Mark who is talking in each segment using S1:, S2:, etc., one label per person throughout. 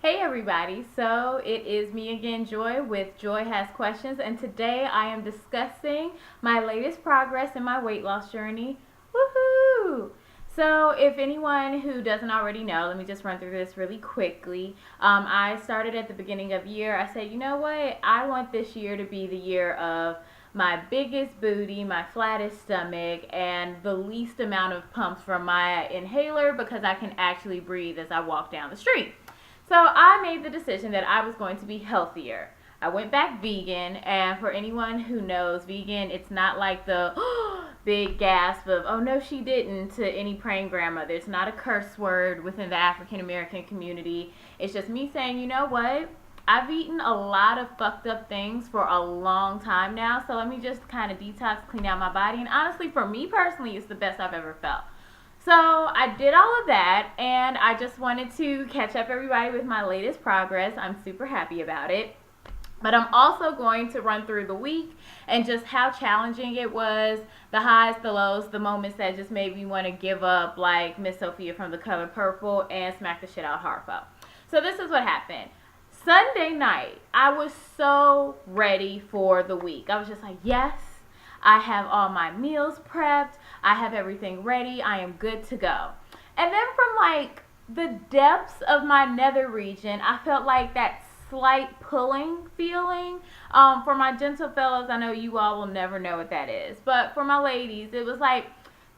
S1: Hey everybody, so it is me again, Joy, with Joy Has Questions, and today I am discussing my latest progress in my weight loss journey. Woohoo! So, if anyone who doesn't already know, let me just run through this really quickly. I started at the beginning of year. I said, you know what? I want this year to be the year of my biggest booty, my flattest stomach, and the least amount of pumps from my inhaler because I can actually breathe as I walk down the street. So I made the decision that I was going to be healthier. I went back vegan, and for anyone who knows vegan, it's not like the big gasp of, oh no, she didn't, to any praying grandmother. It's not a curse word within the African American community. It's just me saying, you know what? I've eaten a lot of fucked up things for a long time now, so let me just kind of detox, clean out my body. And honestly, for me personally, it's the best I've ever felt. So I did all of that, and I just wanted to catch up everybody with my latest progress. I'm super happy about it. But I'm also going to run through the week and just how challenging it was, the highs, the lows, the moments that just made me want to give up, like Miss Sophia from The Color Purple, and smack the shit out of Harpo. So this is what happened. Sunday night, I was so ready for the week. I was just like, yes, I have all my meals prepped. I have everything ready. I am good to go. And then from like the depths of my nether region, I felt like that slight pulling feeling. For my gentle fellows, I know you all will never know what that is. But for my ladies, it was like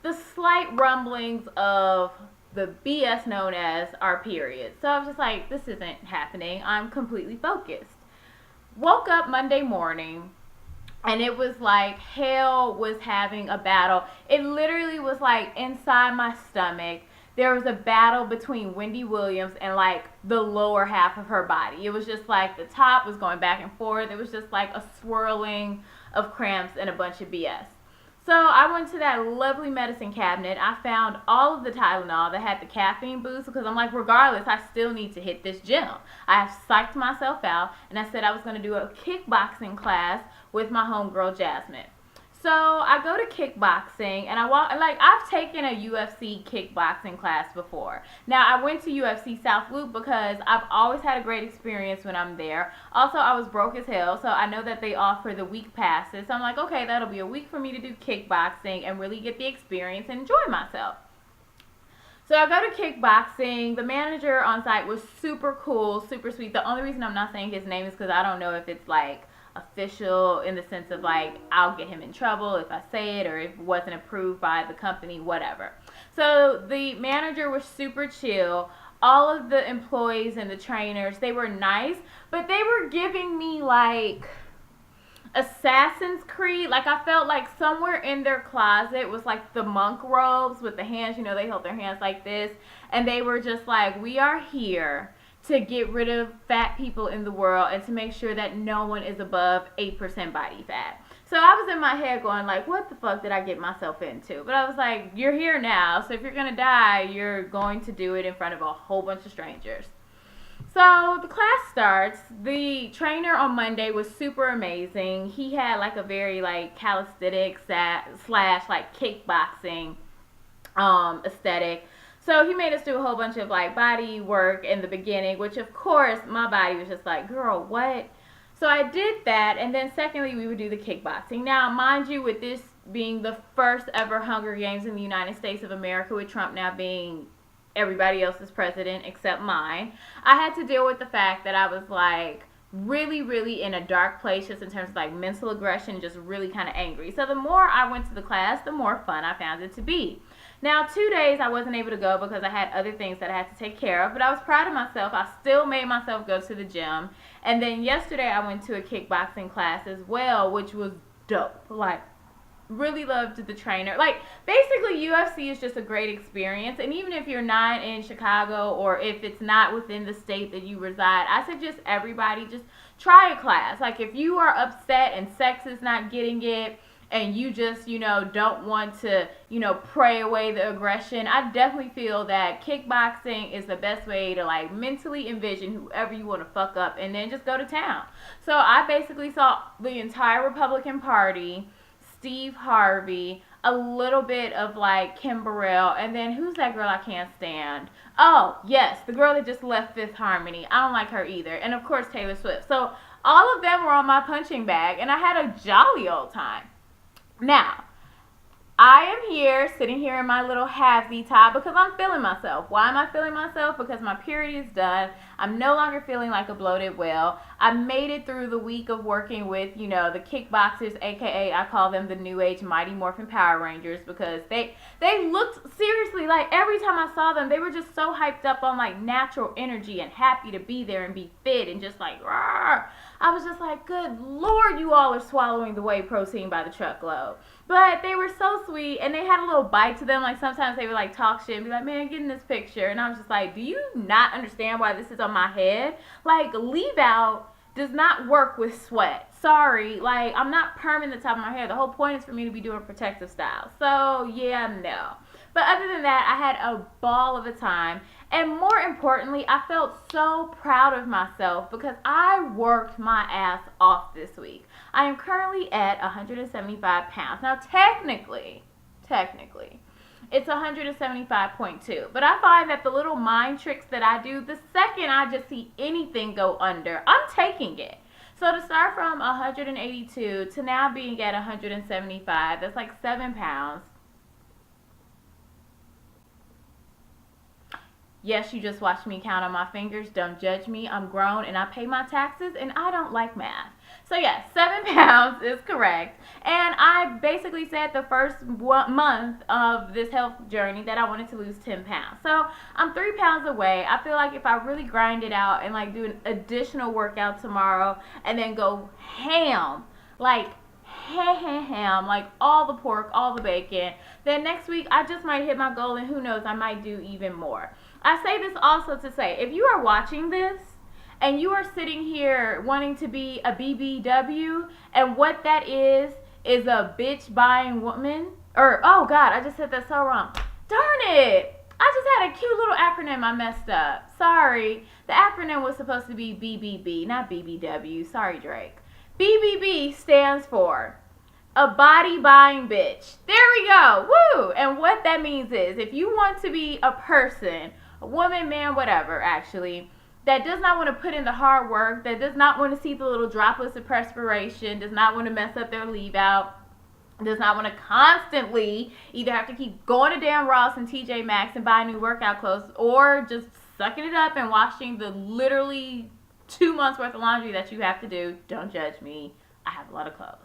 S1: the slight rumblings of the BS known as our period. So I was just like, this isn't happening. I'm completely focused. Woke up Monday morning, and it was like hell was having a battle. It literally was like inside my stomach. There was a battle between Wendy Williams and like the lower half of her body. It was just like the top was going back and forth. It was just like a swirling of cramps and a bunch of BS. So I went to that lovely medicine cabinet. I found all of the Tylenol that had the caffeine boost because I'm like, regardless, I still need to hit this gym. I have psyched myself out, and I said I was going to do a kickboxing class with my homegirl Jasmine. So I go to kickboxing, and I walk, like, I've taken a UFC kickboxing class before. Now, I went to UFC South Loop because I've always had a great experience when I'm there. Also, I was broke as hell, so I know that they offer the week passes. So I'm like, okay, that'll be a week for me to do kickboxing and really get the experience and enjoy myself. So I go to kickboxing. The manager on site was super cool, super sweet. The only reason I'm not saying his name is because I don't know if it's like official in the sense of like I'll get him in trouble if I say it or if it wasn't approved by the company, whatever. So the manager was super chill. All of the employees and the trainers, they were nice, but they were giving me like Assassin's Creed. Like I felt like somewhere in their closet was like the monk robes with the hands, they held their hands like this, and they were just like, we are here to get rid of fat people in the world and to make sure that no one is above 8% body fat. So I was in my head going like, what the fuck did I get myself into? But I was like, you're here now, so if you're gonna die, you're going to do it in front of a whole bunch of strangers. So the class starts. The trainer on Monday was super amazing. He had like a very like calisthenics slash like kickboxing aesthetic. So he made us do a whole bunch of like body work in the beginning, which of course my body was just like, girl, what? So I did that, and then secondly we would do the kickboxing. Now, mind you, with this being the first ever Hunger Games in the United States of America, with Trump now being everybody else's president except mine, I had to deal with the fact that I was like really, really in a dark place just in terms of like mental aggression, just really kind of angry. So the more I went to the class, the more fun I found it to be. Now, 2 days I wasn't able to go because I had other things that I had to take care of, but I was proud of myself. I still made myself go to the gym. And then yesterday I went to a kickboxing class as well, which was dope. Like, really loved the trainer. Like, basically UFC is just a great experience, and even if you're not in Chicago or if it's not within the state that you reside, I suggest everybody just try a class. Like, if you are upset and sex is not getting it and you just, don't want to, pray away the aggression, I definitely feel that kickboxing is the best way to like mentally envision whoever you want to fuck up and then just go to town. So I basically saw the entire Republican Party, Steve Harvey, a little bit of like Kim Burrell, and then who's that girl I can't stand? Oh, yes, the girl that just left Fifth Harmony. I don't like her either. And of course, Taylor Swift. So all of them were on my punching bag, and I had a jolly old time. Now, I am here, sitting here in my little halvesy top because I'm feeling myself. Why am I feeling myself? Because my period is done. I'm no longer feeling like a bloated whale. I made it through the week of working with, the kickboxers, aka I call them the New Age Mighty Morphin Power Rangers, because they looked, seriously, like every time I saw them, they were just so hyped up on like natural energy and happy to be there and be fit and just like, rawr. I was just like, good Lord, you all are swallowing the whey protein by the truckload. But they were so sweet, and they had a little bite to them. Like, sometimes they would, like, talk shit and be like, man, get in this picture. And I was just like, do you not understand why this is on my head? Like, leave out does not work with sweat. Sorry. Like, I'm not perming the top of my hair. The whole point is for me to be doing protective style. So, yeah, no. But other than that, I had a ball of a time. And more importantly, I felt so proud of myself because I worked my ass off this week. I am currently at 175 pounds. Now, technically, it's 175.2. But I find that the little mind tricks that I do, the second I just see anything go under, I'm taking it. So to start from 182 to now being at 175, that's like 7 pounds. Yes, you just watched me count on my fingers. Don't judge me. I'm grown and I pay my taxes and I don't like math. So yes, 7 pounds is correct. And I basically said the first month of this health journey that I wanted to lose 10 pounds. So I'm 3 pounds away. I feel like if I really grind it out and like do an additional workout tomorrow and then go ham, like like all the pork, all the bacon, then next week I just might hit my goal, and who knows, I might do even more. I say this also to say, if you are watching this and you are sitting here wanting to be a BBW, and what that is a bitch buying woman, or, oh God, I just said that so wrong. Darn it. I just had a cute little acronym I messed up. Sorry. The acronym was supposed to be BBB, not BBW. Sorry, Drake. BBB stands for a body buying bitch. There we go. Woo! And what that means is, if you want to be a person, a woman, man, whatever, actually, that does not want to put in the hard work, that does not want to see the little droplets of perspiration, does not want to mess up their leave out, does not want to constantly either have to keep going to damn Ross and TJ Maxx and buy new workout clothes, or just sucking it up and washing the literally 2 months worth of laundry that you have to do. Don't judge me. I have a lot of clothes.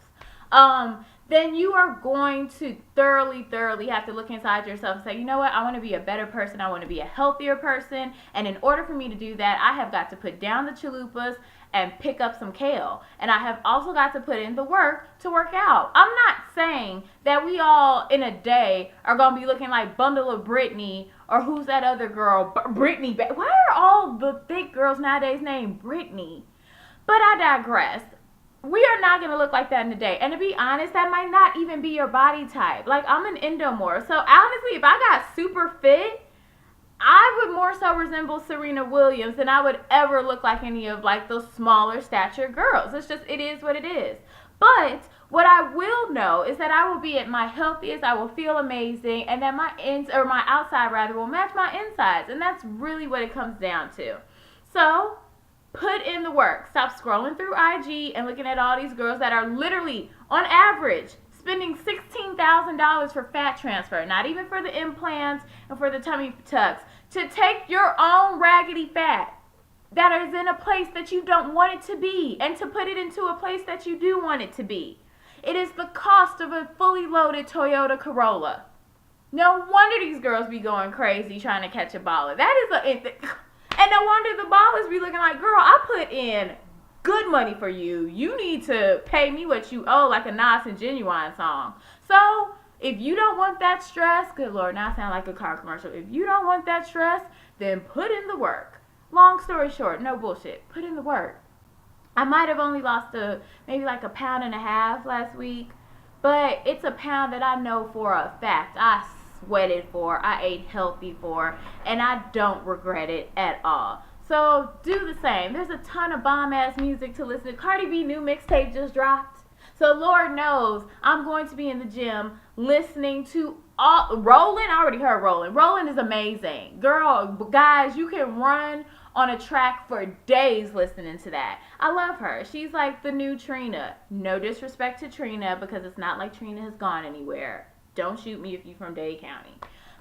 S1: Then you are going to thoroughly have to look inside yourself and say, you know what, I want to be a better person, I want to be a healthier person, and in order for me to do that, I have got to put down the chalupas and pick up some kale, and I have also got to put in the work to work out. I'm not saying that we all in a day are going to be looking like Bundle of Brittany, or who's that other girl, Brittany. Why are all the thick girls nowadays named Brittany? But I digress. We are not going to look like that in a day. And to be honest, that might not even be your body type. Like, I'm an endomorph. So, honestly, if I got super fit, I would more so resemble Serena Williams than I would ever look like any of, like, those smaller stature girls. It's just, it is what it is. But what I will know is that I will be at my healthiest, I will feel amazing, and that my my outside, rather, will match my insides. And that's really what it comes down to. So, put in the work. Stop scrolling through IG and looking at all these girls that are literally, on average, spending $16,000 for fat transfer. Not even for the implants and for the tummy tucks. To take your own raggedy fat that is in a place that you don't want it to be, and to put it into a place that you do want it to be. It is the cost of a fully loaded Toyota Corolla. No wonder these girls be going crazy trying to catch a baller. And no wonder the ballers be looking like, girl, I put in good money for you. You need to pay me what you owe, like a Nas and Genuine song. So, if you don't want that stress, good Lord, now I sound like a car commercial. If you don't want that stress, then put in the work. Long story short, no bullshit. Put in the work. I might have only lost maybe like 1.5 pounds last week, but it's a pound that I know for a fact I sweated for, I ate healthy for, and I don't regret it at all. So do the same. There's a ton of bomb ass music to listen to. Cardi B new mixtape just dropped. So Lord knows I'm going to be in the gym listening to Roland. I already heard Roland. Roland is amazing. Girl, guys, you can run on a track for days listening to that. I love her. She's like the new Trina. No disrespect to Trina, because it's not like Trina has gone anywhere. Don't shoot me if you're from Dade County.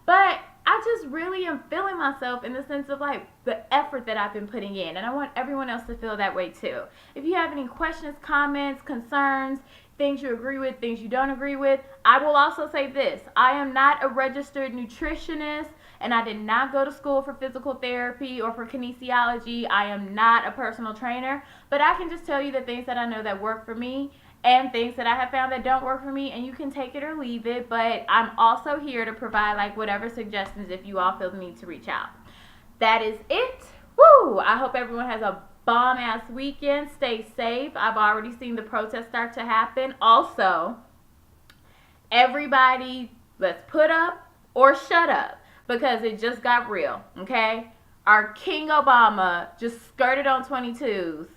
S1: But I just really am feeling myself in the sense of like the effort that I've been putting in. And I want everyone else to feel that way too. If you have any questions, comments, concerns, things you agree with, things you don't agree with, I will also say this. I am not a registered nutritionist, and I did not go to school for physical therapy or for kinesiology. I am not a personal trainer, but I can just tell you the things that I know that work for me and things that I have found that don't work for me, and you can take it or leave it. But I'm also here to provide like whatever suggestions if you all feel the need to reach out. That is it. Woo! I hope everyone has a bomb ass weekend. Stay safe. I've already seen the protests start to happen. Also, everybody, let's put up or shut up, because it just got real, okay? Our King Obama just skirted on 22s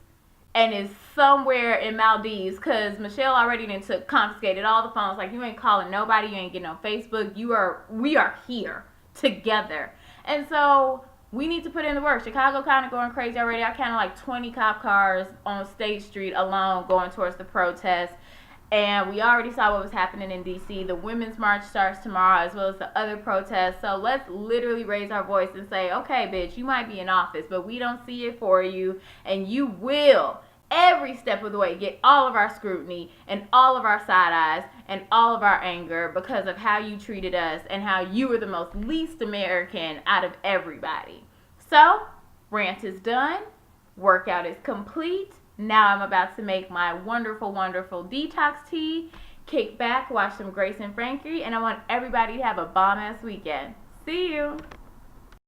S1: and is somewhere in Maldives, because Michelle already confiscated all the phones. Like, you ain't calling nobody, you ain't getting on Facebook. We are here together. And so we need to put in the work. Chicago kind of going crazy already. I counted like 20 cop cars on State Street alone going towards the protest. And we already saw what was happening in D.C. The Women's March starts tomorrow, as well as the other protests. So let's literally raise our voice and say, okay, bitch, you might be in office, but we don't see it for you. And you will, every step of the way, get all of our scrutiny and all of our side eyes and all of our anger because of how you treated us and how you were the most least American out of everybody. So, rant is done. Workout is complete. Now I'm about to make my wonderful, wonderful detox tea, kick back, watch some Grace and Frankie, and I want everybody to have a bomb-ass weekend. See you!